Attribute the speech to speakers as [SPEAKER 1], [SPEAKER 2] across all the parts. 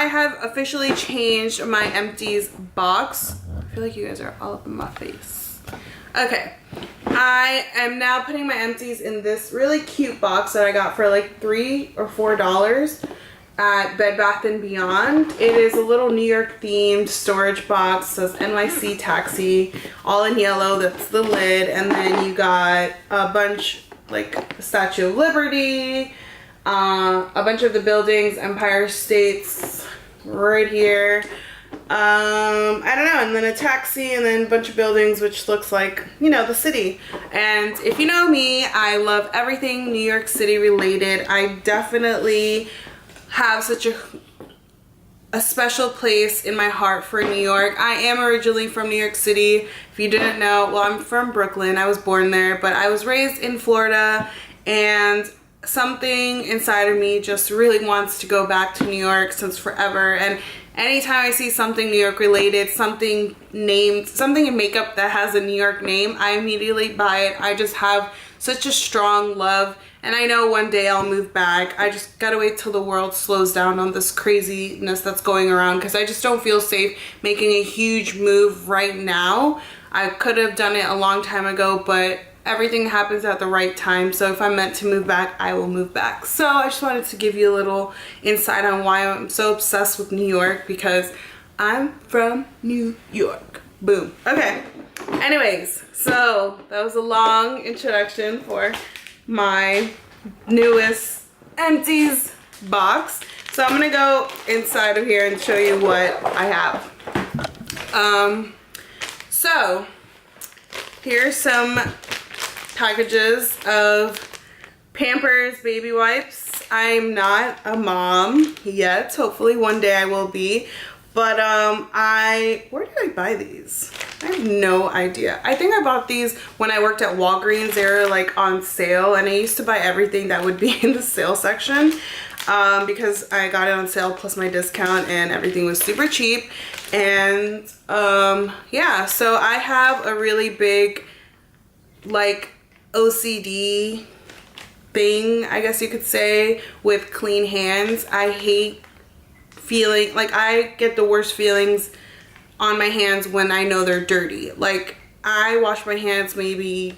[SPEAKER 1] have officially changed my Empties box. I feel like you guys are all up in my face. Okay, I am now putting my Empties in this really cute box that I got for like $3 or $4 at Bed Bath & Beyond. It is a little New York themed storage box. It says NYC Taxi, all in yellow. That's the lid. And then you got a bunch, like Statue of Liberty, a bunch of the buildings, Empire States right here. I don't know, and then a taxi, and then a bunch of buildings, which looks like, you know, the city. And if you know me, I love everything New York City related. I definitely have such a special place in my heart for New York. I am originally from New York City. If you didn't know, well, I'm from Brooklyn. I was born there, but I was raised in Florida, and something inside of me just really wants to go back to New York since forever. And anytime I see something New York related, something named, something in makeup that has a New York name, I immediately buy it. I just have such a strong love, and I know one day I'll move back. I just gotta wait till the world slows down on this craziness that's going around, because I just don't feel safe making a huge move right now. I could have done it a long time ago, but everything happens at the right time. So if I'm meant to move back, I will move back. So I just wanted to give you a little insight on why I'm so obsessed with New York, because I'm from New York. Boom. Okay. Anyways, so that was a long introduction for my newest Empties box. So I'm gonna go inside of here and show you what I have. So here's some packages of Pampers baby wipes. I'm not a mom yet. Hopefully one day I will be. But where did I buy these? I have no idea. I think I bought these when I worked at Walgreens. They were like on sale, and I used to buy everything that would be in the sale section because I got it on sale plus my discount, and everything was super cheap. And yeah, so I have a really big like OCD thing, I guess you could say, with clean hands. I hate feeling like I get the worst feelings on my hands when I know they're dirty. Like, I wash my hands maybe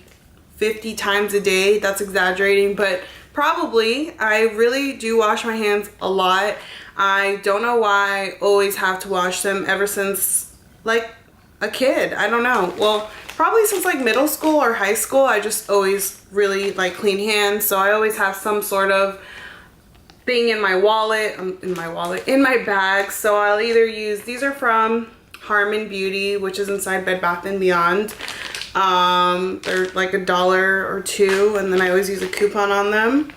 [SPEAKER 1] 50 times a day. That's exaggerating, but probably I really do wash my hands a lot. I don't know why I always have to wash them ever since like a kid. I don't know. Well, probably since like middle school or high school, I just always really like clean hands. So I always have some sort of thing in my wallet, in my bag. So I'll either use, these are from Harmon Beauty, which is inside Bed Bath & Beyond. They're like $1 or $2, and then I always use a coupon on them.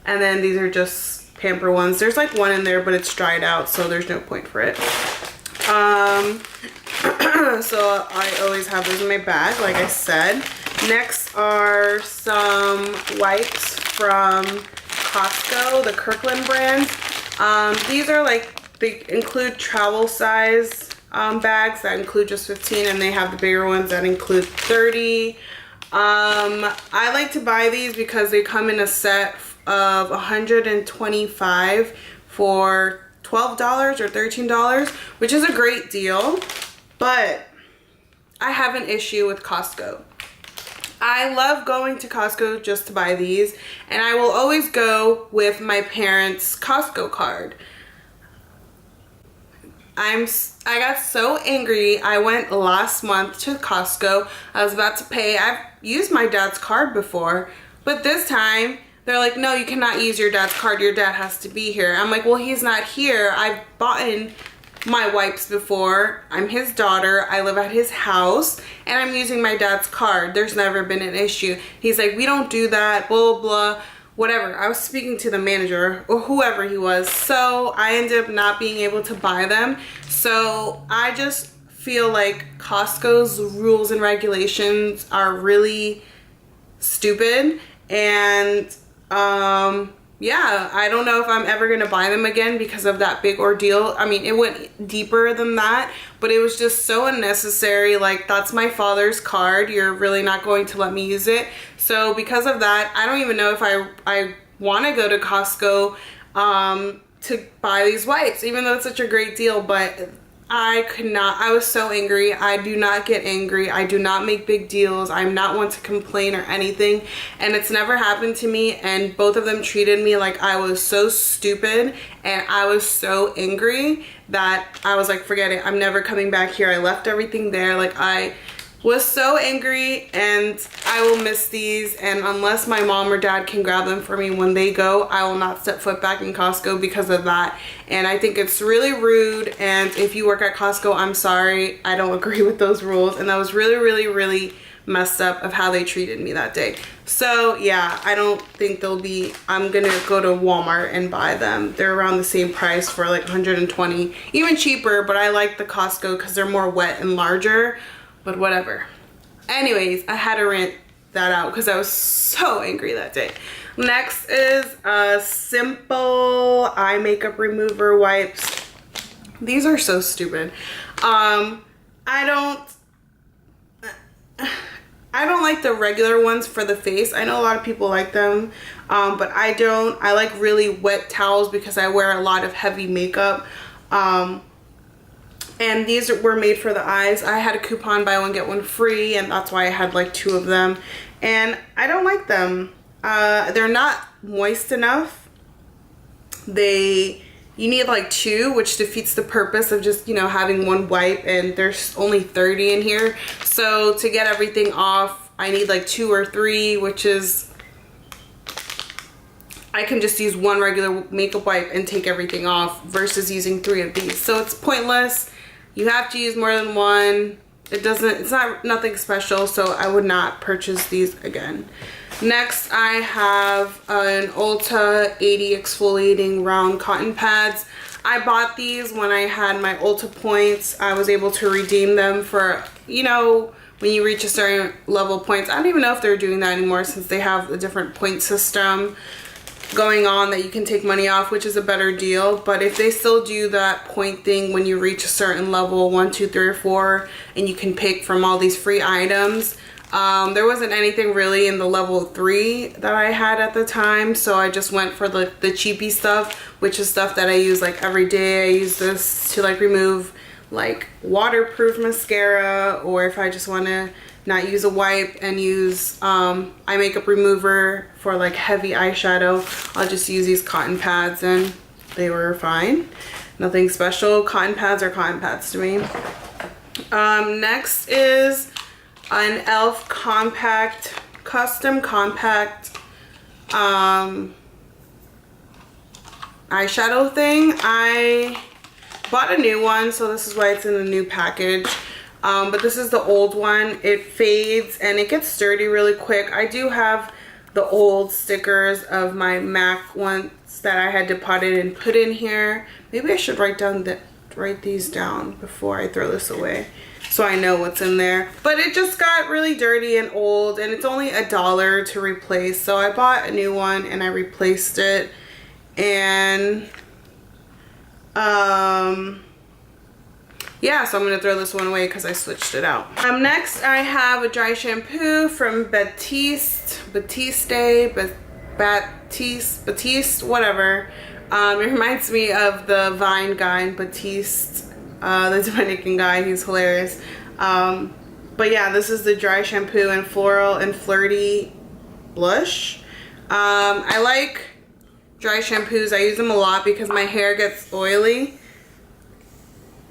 [SPEAKER 1] And then these are just Pamper ones. There's like one in there, but it's dried out, so there's no point for it. So I always have those in my bag, like I said. Next are some wipes from Costco, the Kirkland brand. These are like, they include travel size bags that include just 15, and they have the bigger ones that include 30. I like to buy these because they come in a set of 125 for $12 or $13, which is a great deal. But I have an issue with Costco. I love going to Costco just to buy these, and I will always go with my parents' Costco card. I got so angry. I went last month to Costco. I was about to pay. I've used my dad's card before, but this time they're like, no, you cannot use your dad's card. Your dad has to be here. I'm like, well, he's not here. I've bought my wipes before. I'm his daughter. I live at his house, and I'm using my dad's card. There's never been an issue. He's like, we don't do that, blah, blah, blah. Whatever. I was speaking to the manager or whoever he was, so I ended up not being able to buy them. So I just feel like Costco's rules and regulations are really stupid, and yeah, I don't know if I'm ever gonna buy them again because of that big ordeal. I mean, it went deeper than that, but it was just so unnecessary. Like, that's my father's card. You're really not going to let me use it. So because of that, I don't even know if I want to go to Costco to buy these wipes, even though it's such a great deal, but I could not. I was so angry. I do not get angry. I do not make big deals. I'm not one to complain or anything, and it's never happened to me, and both of them treated me like I was so stupid, and I was so angry that I was like, forget it. I'm never coming back here. I left everything there. Like, I was so angry, and I will miss these, and unless my mom or dad can grab them for me when they go, I will not step foot back in Costco because of that. And I think it's really rude, and if you work at Costco, I'm sorry, I don't agree with those rules, and that was really, really, really messed up of how they treated me that day. So yeah, I don't think they'll be, I'm gonna go to Walmart and buy them. They're around the same price for like 120, even cheaper, but I like the Costco because they're more wet and larger. But whatever. Anyways, I had to rant that out because I was so angry that day. Next is simple eye makeup remover wipes. These are so stupid. I don't like the regular ones for the face. I know a lot of people like them, but I don't. I like really wet towels because I wear a lot of heavy makeup. And these were made for the eyes. I had a coupon buy one get one free, and that's why I had like 2 of them, and I don't like them. They're not moist enough. You need like 2, which defeats the purpose of just, you know, having one wipe, and there's only 30 in here. So to get everything off, I need like 2 or 3, which is, I can just use one regular makeup wipe and take everything off versus using 3 of these. So it's pointless. You have to use more than one. It's not nothing special, so I would not purchase these again. Next, I have an Ulta 80 exfoliating round cotton pads. I bought these when I had my Ulta points. I was able to redeem them for, you know, when you reach a certain level of points. I don't even know if they're doing that anymore since they have a different point system going on that you can take money off, which is a better deal. But if they still do that point thing when you reach a certain level, 1, 2, 3, or 4, and you can pick from all these free items, there wasn't anything really in the level 3 that I had at the time, so I just went for the cheapy stuff, which is stuff that I use like every day. I use this to like remove like waterproof mascara, or if I just want to not use a wipe and use eye makeup remover for like heavy eyeshadow, I'll just use these cotton pads, and they were fine. Nothing special. Cotton pads are cotton pads to me. Next is an e.l.f. compact, custom compact eyeshadow thing. I bought a new one, so this is why it's in the new package. But this is the old one. It fades and it gets dirty really quick. I do have the old stickers of my MAC ones that I had deposited and put in here. Maybe I should write these down before I throw this away, so I know what's in there. But it just got really dirty and old, and it's only $1 to replace. So I bought a new one and I replaced it. And yeah, so I'm gonna throw this one away because I switched it out. Next, I have a dry shampoo from Batiste, whatever. It reminds me of the Vine guy in Batiste, the Dominican guy. He's hilarious. But yeah, this is the dry shampoo in Floral and Flirty Blush. I like dry shampoos. I use them a lot because my hair gets oily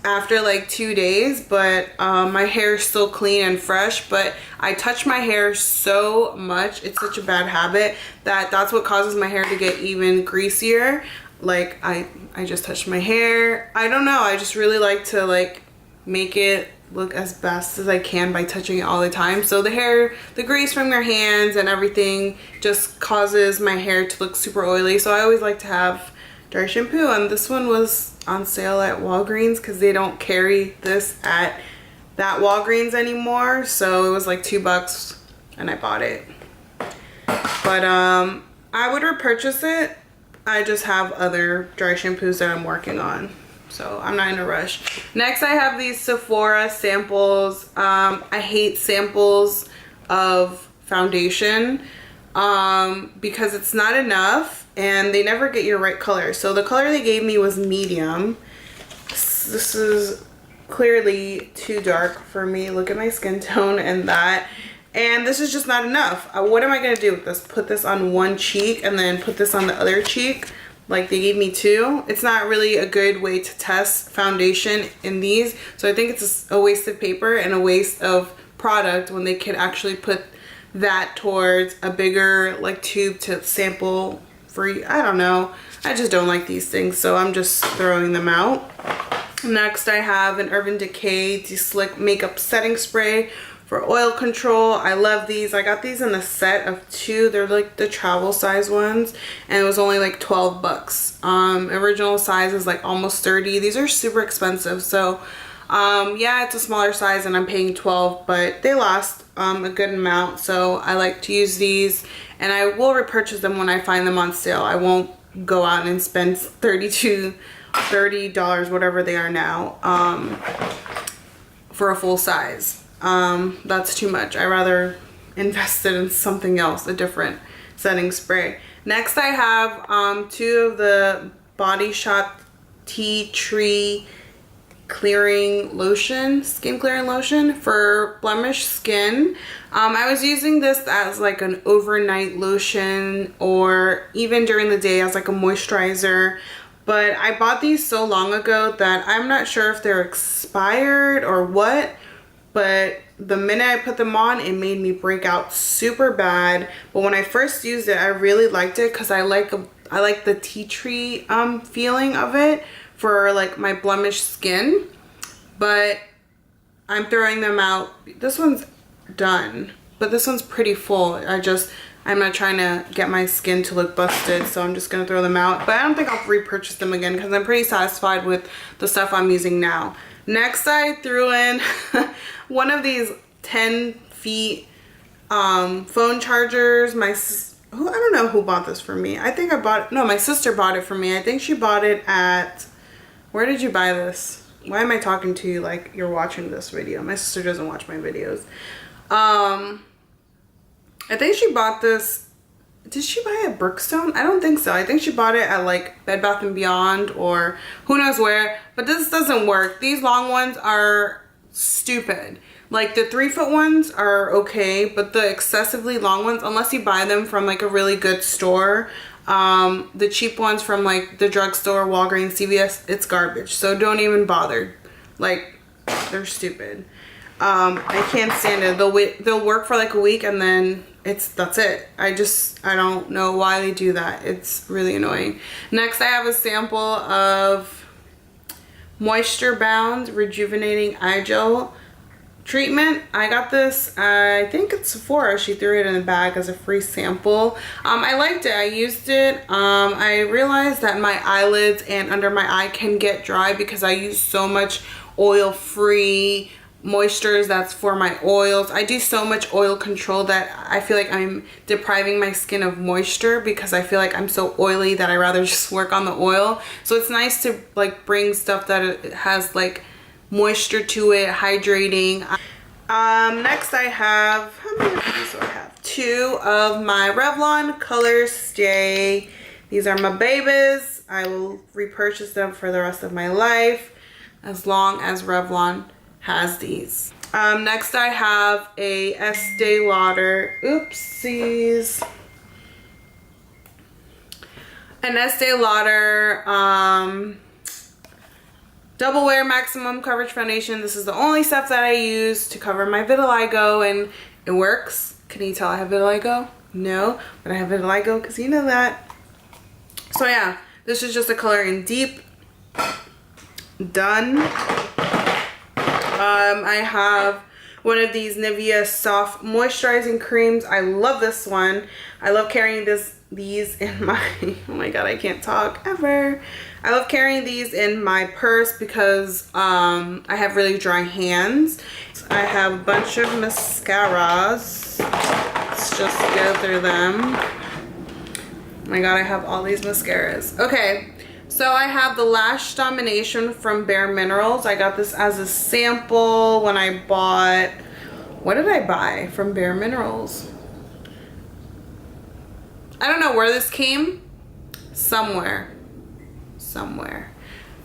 [SPEAKER 1] after like 2 days, but my hair is still clean and fresh. But I touch my hair so much, it's such a bad habit, that's what causes my hair to get even greasier. Like I just touch my hair. I don't know, I just really like to like make it look as best as I can by touching it all the time. So the grease from your hands and everything just causes my hair to look super oily. So I always like to have dry shampoo, and this one was on sale at Walgreens because they don't carry this at that Walgreens anymore. So it was like $2 and I bought it. But I would repurchase it. I just have other dry shampoos that I'm working on, so I'm not in a rush. Next, I have these Sephora samples. I hate samples of foundation. because it's not enough and they never get your right color. So the color they gave me was medium. This is clearly too dark for me. Look at my skin tone and that. And this is just not enough. What am I gonna do with this? Put this on one cheek and then put this on the other cheek? Like they gave me two. It's not really a good way to test foundation in these. So I think it's a waste of paper and a waste of product when they could actually put that towards a bigger like tube to sample free. I don't know. I just don't like these things. So I'm just throwing them out. Next I have an Urban Decay De-Slick Makeup Setting Spray for oil control. I love these. I got these in a set of 2. They're like the travel size ones and it was only like 12 bucks. Original size is like almost 30. These are super expensive. So yeah, it's a smaller size and I'm paying 12, but they last a good amount. So I like to use these and I will repurchase them when I find them on sale. I won't go out and spend $30, whatever they are now, for a full size. That's too much. I rather invest it in something else, a different setting spray. Next I have 2 of the Body Shop Tea Tree Clearing Lotion, Skin Clearing Lotion for blemish skin. I was using this as like an overnight lotion or even during the day as like a moisturizer. But I bought these so long ago that I'm not sure if they're expired or what. But the minute I put them on, it made me break out super bad. But when I first used it, I really liked it because I like the tea tree feeling of it for like my blemished skin. But I'm throwing them out. This one's done, but this one's pretty full. I'm not trying to get my skin to look busted, so I'm just gonna throw them out. But I don't think I'll repurchase them again because I'm pretty satisfied with the stuff I'm using now. Next I threw in one of these 10 feet phone chargers. I don't know who bought this for me. I think I bought it, no, my sister bought it for me. I think she bought it at, where did you buy this? Why am I talking to you like you're watching this video? My sister doesn't watch my videos. I think she bought this, did she buy it at Brookstone? I don't think so. I think she bought it at like Bed Bath & Beyond or who knows where. But this doesn't work. These long ones are stupid. Like the 3-foot ones are okay, but the excessively long ones, unless you buy them from like a really good store, the cheap ones from like the drugstore, Walgreens, CVS, it's garbage. So don't even bother. Like, they're stupid. I can't stand it. They'll work for like a week and then that's it. I don't know why they do that. It's really annoying. Next I have a sample of Moisture Bound Rejuvenating Eye Gel Treatment. I got this, I think it's Sephora. She threw it in a bag as a free sample. I liked it. I used it. I realized that my eyelids and under my eye can get dry because I use so much oil-free moistures that's for my oils. I do so much oil control that I feel like I'm depriving my skin of moisture because I feel like I'm so oily that I rather just work on the oil. So it's nice to like bring stuff that it has like moisture to it, hydrating. Next I have, how many of these do I have? 2 of my Revlon Color Stay. These are my babies. I will repurchase them for the rest of my life as long as Revlon has these. Next I have a Estee Lauder, oopsies, an Estee Lauder Double Wear Maximum Coverage Foundation. This is the only stuff that I use to cover my vitiligo and it works. Can you tell I have vitiligo? No, but I have vitiligo because you know that. So yeah, this is just a color in Deep. Done. I have one of these Nivea Soft Moisturizing Creams. I love this one. I love carrying these in my, oh my god, I can't talk ever. I love carrying these in my purse because I have really dry hands. I have a bunch of mascaras. Let's just go through them. Oh my god, I have all these mascaras. Okay. So I have the Lash Domination from Bare Minerals. I got this as a sample when I bought, what did I buy from Bare Minerals? I don't know where this came. Somewhere.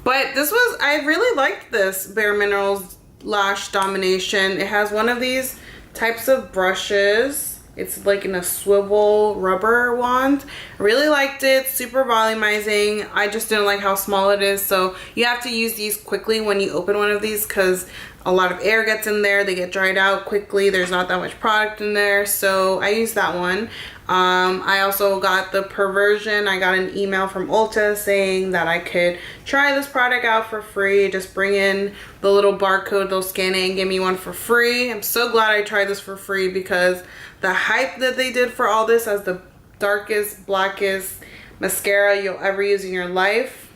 [SPEAKER 1] But this was, I really liked this Bare Minerals Lash Domination. It has one of these types of brushes. It's like in a swivel rubber wand. I really liked it. Super volumizing. I just didn't like how small it is. So you have to use these quickly when you open one of these because a lot of air gets in there. They get dried out quickly. There's not that much product in there. So I used that one. I also got the Perversion. I got an email from Ulta saying that I could try this product out for free. Just bring in the little barcode, they'll scan it and give me one for free. I'm so glad I tried this for free because the hype that they did for all this as the darkest, blackest mascara you'll ever use in your life,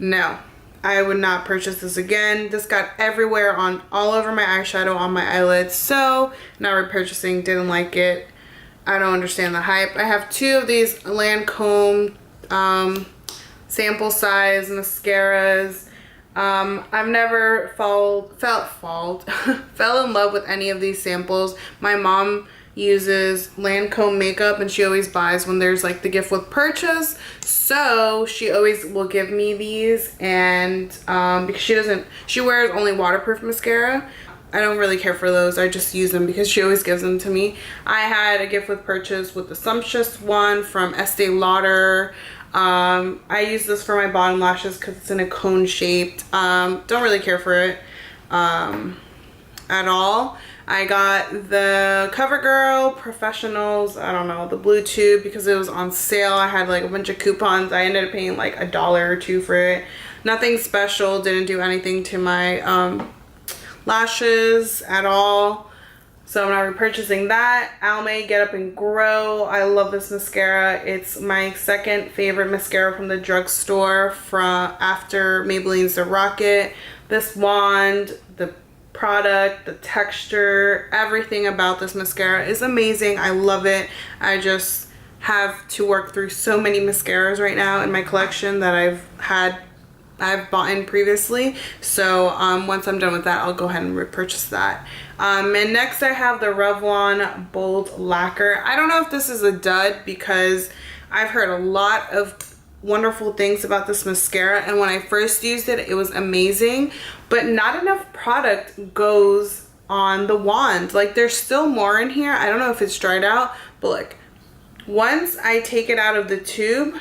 [SPEAKER 1] no. I would not purchase this again. This got everywhere on all over my eyeshadow, on my eyelids. So not repurchasing, didn't like it. I don't understand the hype. I have two of these Lancome sample size mascaras. I've never fell in love with any of these samples. My mom uses Lancome makeup and she always buys when there's like the gift with purchase. So she always will give me these, and because she wears only waterproof mascara. I don't really care for those. I just use them because she always gives them to me. I had a gift with purchase with the Sumptuous one from Estee Lauder. I use this for my bottom lashes because it's in a cone shaped. Don't really care for it at all. I got the CoverGirl Professionals, I don't know, the blue tube because it was on sale. I had like a bunch of coupons. I ended up paying like $1 or $2 for it. Nothing special, didn't do anything to my lashes at all. So I'm not repurchasing that. Almay Get Up and Grow. I love this mascara. It's my second favorite mascara from the drugstore after Maybelline's The Rocket. This wand, the product, the texture, everything about this mascara is amazing. I love it. I just have to work through so many mascaras right now in my collection that I've bought in previously. So once I'm done with that, I'll go ahead and repurchase that. And next I have the Revlon Bold Lacquer. I don't know if this is a dud because I've heard a lot of wonderful things about this mascara, and when I first used it, it was amazing, but not enough product goes on the wand. Like, there's still more in here. I don't know if it's dried out, but like, once I take it out of the tube,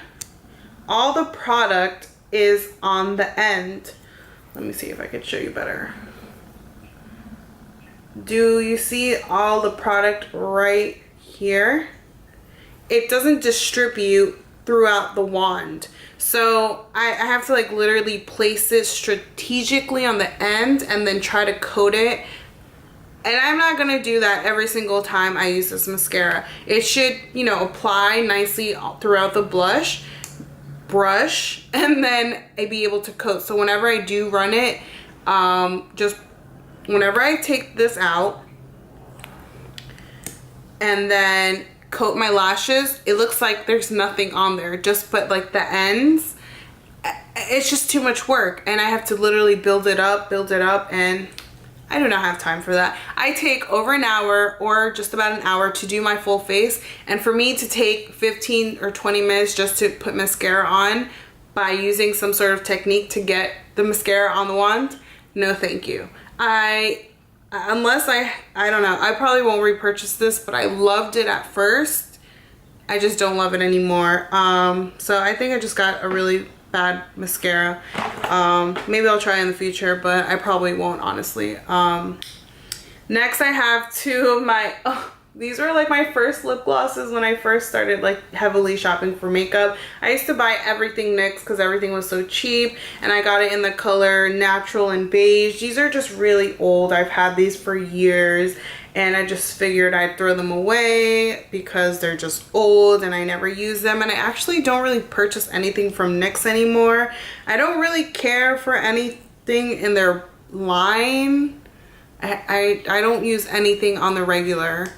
[SPEAKER 1] all the product is on the end. Let me see if I can show you better. Do you see all the product right here? It doesn't distribute throughout the wand. So I have to like literally place it strategically on the end and then try to coat it. And I'm not gonna do that every single time I use this mascara. It should, you know, apply nicely throughout the brush, and then I'd be able to coat. So whenever I do run it, just whenever I take this out and then coat my lashes, it looks like there's nothing on there, just but like the ends, it's just too much work, and I have to literally build it up, and I do not have time for that. I take over an hour or just about an hour to do my full face, and for me to take 15 or 20 minutes just to put mascara on by using some sort of technique to get the mascara on the wand, no thank you. Unless I don't know, I probably won't repurchase this, but I loved it at first. I just don't love it anymore. So I think I just got a really bad mascara. Maybe I'll try in the future, but I probably won't, honestly. Next I have two of my, these were like my first lip glosses when I first started like heavily shopping for makeup. I used to buy everything NYX because everything was so cheap, and I got it in the color Natural and Beige. These are just really old. I've had these for years, and I just figured I'd throw them away because they're just old and I never use them. And I actually don't really purchase anything from NYX anymore. I don't really care for anything in their line. I don't use anything on the regular.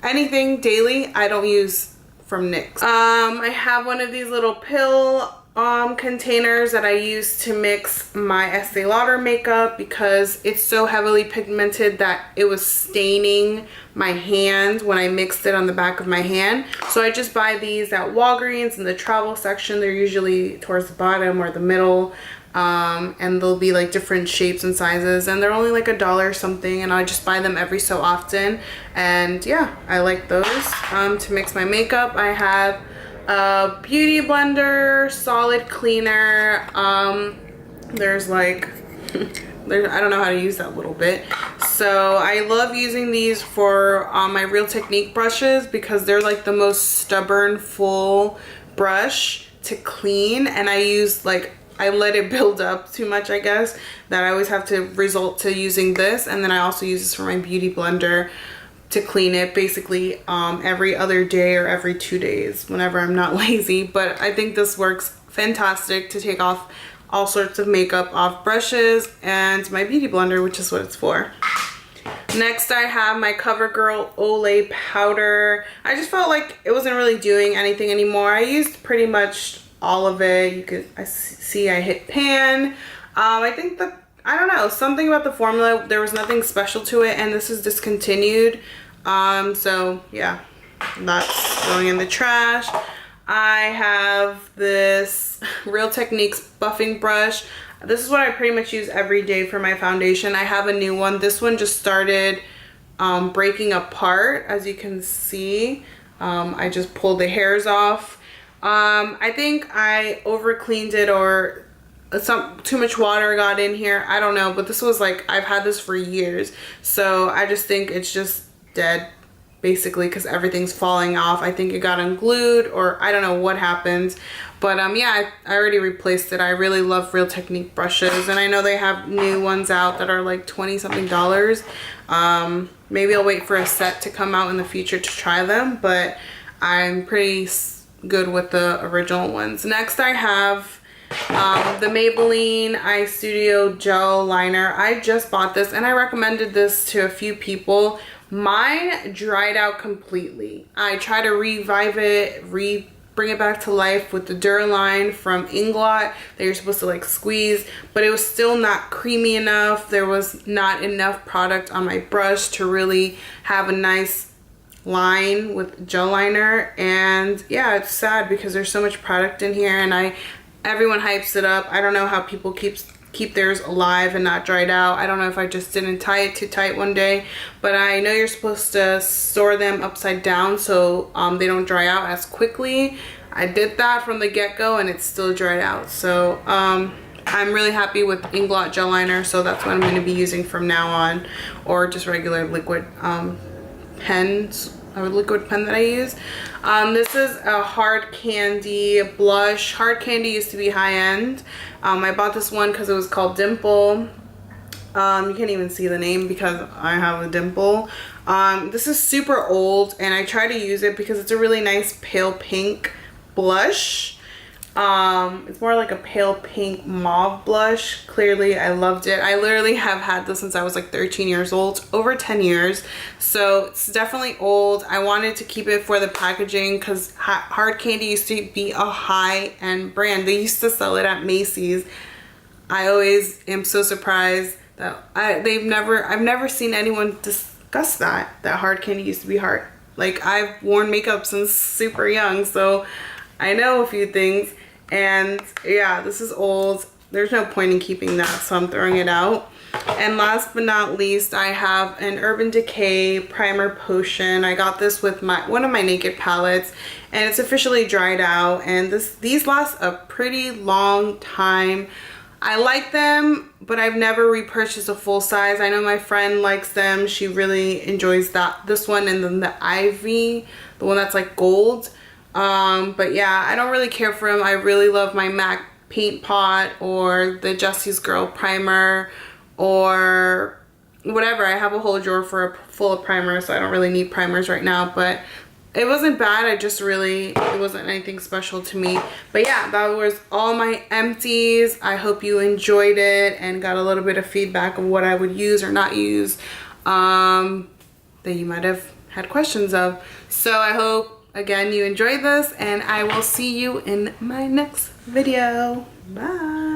[SPEAKER 1] Anything daily I don't use from NYX. I have one of these little pill containers that I use to mix my Estee Lauder makeup because it's so heavily pigmented that it was staining my hand when I mixed it on the back of my hand. So I just buy these at Walgreens in the travel section. They're usually towards the bottom or the middle. And they'll be like different shapes and sizes, and they're only like $1 or something, and I just buy them every so often. And yeah, I like those to mix my makeup. I have a beauty blender, solid cleaner. There's like I don't know how to use that little bit. So I love using these for my Real Technique brushes because they're like the most stubborn full brush to clean, and I let it build up too much, I guess, that I always have to resort to using this. And then I also use this for my beauty blender to clean it basically every other day or every 2 days whenever I'm not lazy. But I think this works fantastic to take off all sorts of makeup off brushes and my beauty blender, which is what it's for. Next, I have my CoverGirl Olay powder. I just felt like it wasn't really doing anything anymore. I used pretty much all of it. I hit pan. I think I don't know, something about the formula, there was nothing special to it, and this is discontinued. So yeah, that's going in the trash. I have this Real Techniques buffing brush. This is what I pretty much use every day for my foundation. I have a new one. This one just started breaking apart, as you can see. I just pulled the hairs off. I think I over cleaned it, or too much water got in here. I don't know, but this was like, I've had this for years. So I just think it's just dead basically because everything's falling off. I think it got unglued, or I don't know what happened. But yeah, I already replaced it. I really love Real Technique brushes, and I know they have new ones out that are like $20-something. Maybe I'll wait for a set to come out in the future to try them, but I'm pretty good with the original ones. Next, I have the Maybelline Eye Studio Gel Liner. I just bought this and I recommended this to a few people. Mine dried out completely. I tried to revive it, bring it back to life with the Duraline from Inglot that you're supposed to like squeeze, but it was still not creamy enough. There was not enough product on my brush to really have a nice line with gel liner. And yeah, it's sad because there's so much product in here, and everyone hypes it up. I don't know how people keep theirs alive and not dried out. I don't know if I just didn't tie it too tight one day, but I know you're supposed to store them upside down so they don't dry out as quickly. I did that from the get-go and it's still dried out. So I'm really happy with Inglot gel liner, so that's what I'm going to be using from now on, or just regular liquid pens, or liquid pen that I use. This is a Hard Candy blush. Hard Candy used to be high-end. I bought this one because it was called Dimple. You can't even see the name because I have a dimple. This is super old, and I try to use it because it's a really nice pale pink blush. It's more like a pale pink mauve blush. Clearly, I loved it. I literally have had this since I was like 13 years old, over 10 years. So it's definitely old. I wanted to keep it for the packaging because Hard Candy used to be a high-end brand. They used to sell it at Macy's. I always am so surprised that I've never seen anyone discuss that Hard Candy used to be hard. Like, I've worn makeup since super young, so I know a few things. And yeah, this is old. There's no point in keeping that, so I'm throwing it out. And last but not least, I have an Urban Decay Primer Potion. I got this with one of my Naked palettes, and it's officially dried out. And these last a pretty long time. I like them, but I've never repurchased a full size. I know my friend likes them. She really enjoys this one, and then the Ivy, the one that's like gold. But yeah, I don't really care for them. I really love my MAC Paint Pot or the Jesse's Girl Primer or whatever. I have a whole drawer full of primers, so I don't really need primers right now, but it wasn't bad. It wasn't anything special to me. But yeah, that was all my empties. I hope you enjoyed it and got a little bit of feedback of what I would use or not use that you might have had questions of. So I hope again you enjoyed this, and I will see you in my next video. Bye.